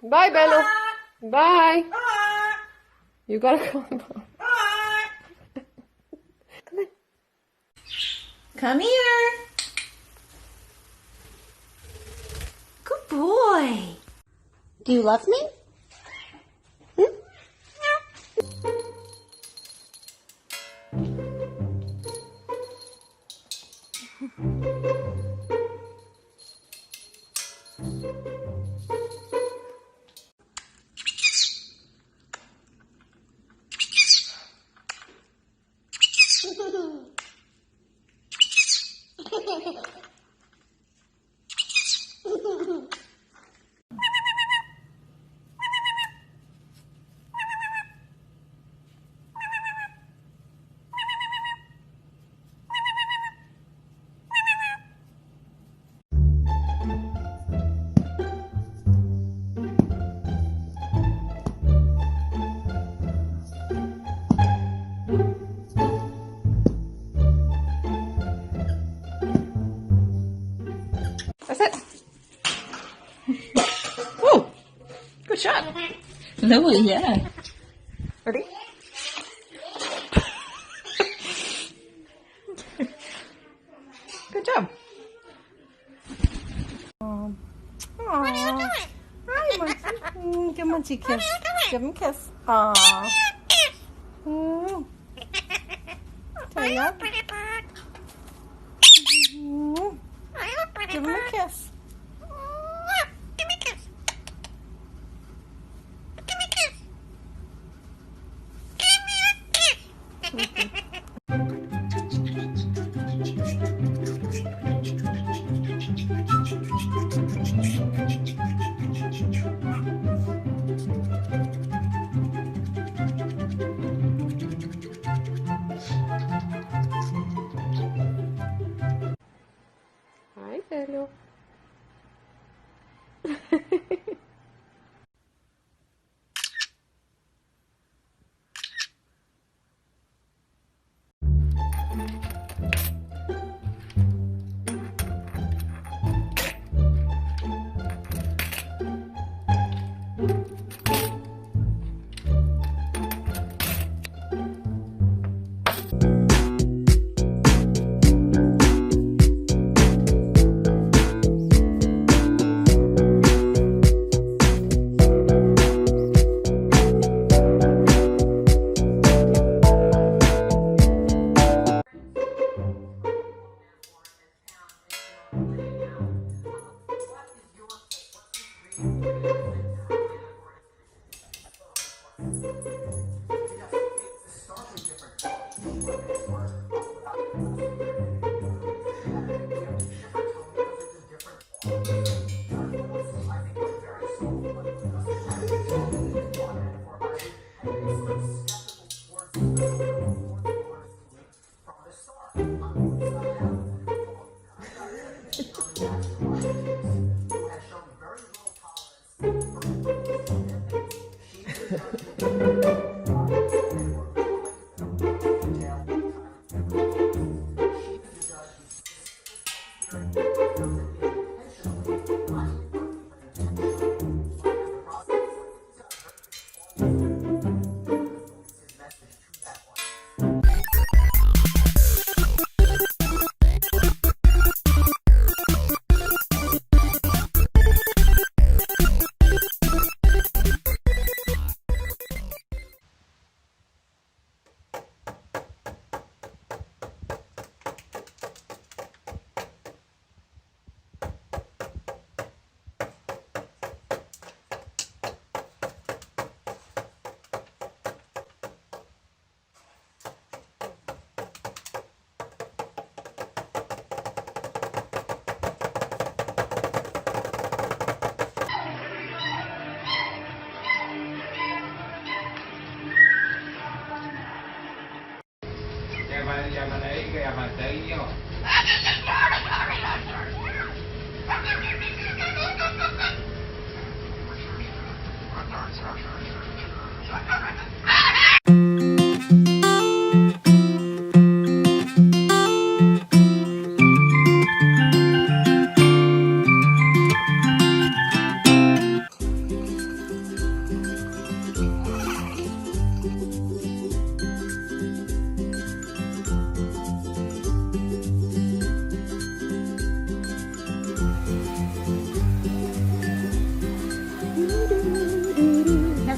Bye, Bello. Bye. You gotta come. Come in. Come here. Good boy. Do you love me? That's it. Woo! Good shot. Lovely, yeah. Ready? Good job. What are you doing? Hi, Munchie. Give Munchie a kiss. Give him a kiss. Aww. There you go. Give him a kiss. Give me a kiss. Give me a kiss. Give me a kiss. Hi, Bello.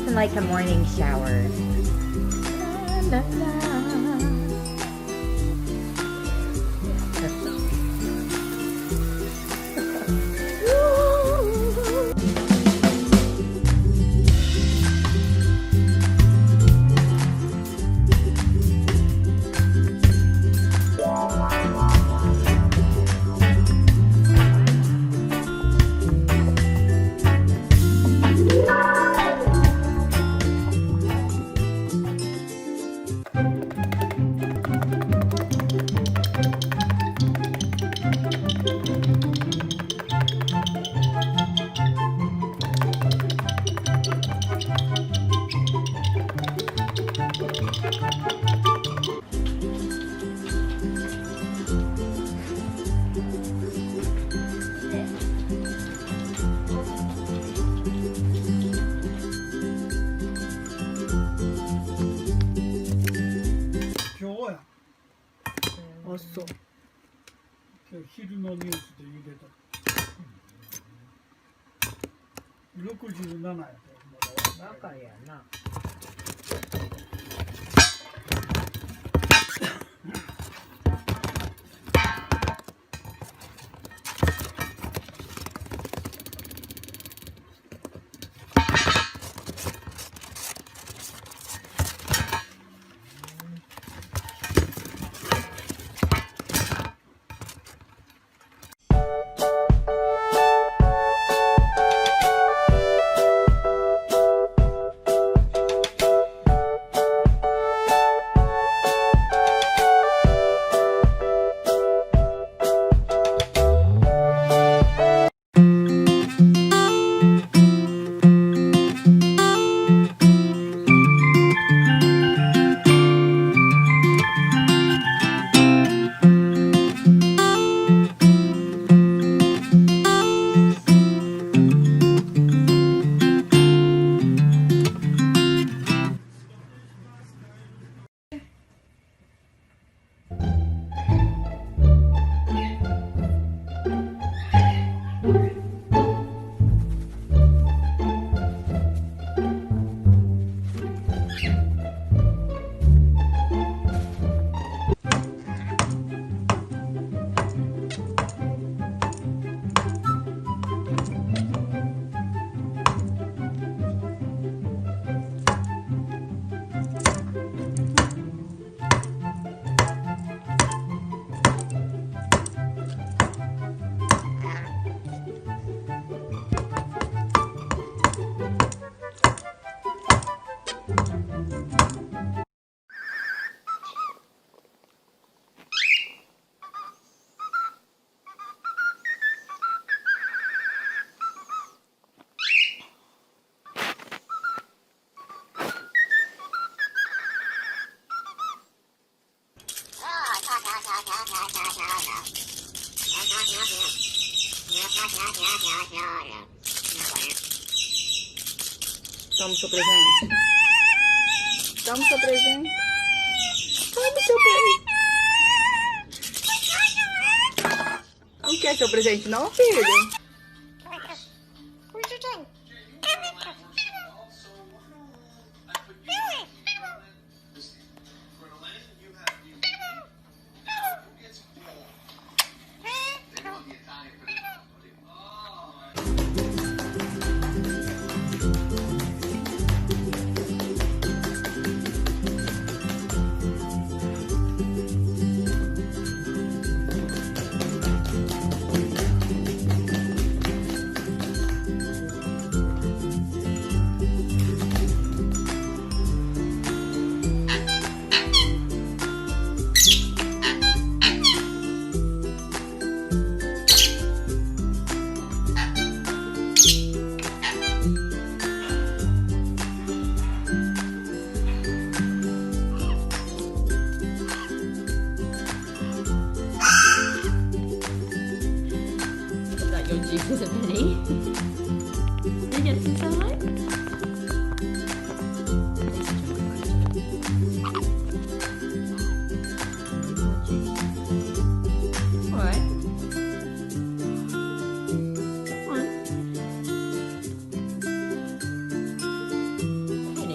Nothing like a morning shower. La, la, la.あ、そう。昼のニュースで言うてた。67やったバカやな。Toma o seu presente. Toma o seu presente. Toma o seu presente. Não quer seu presente não, filho?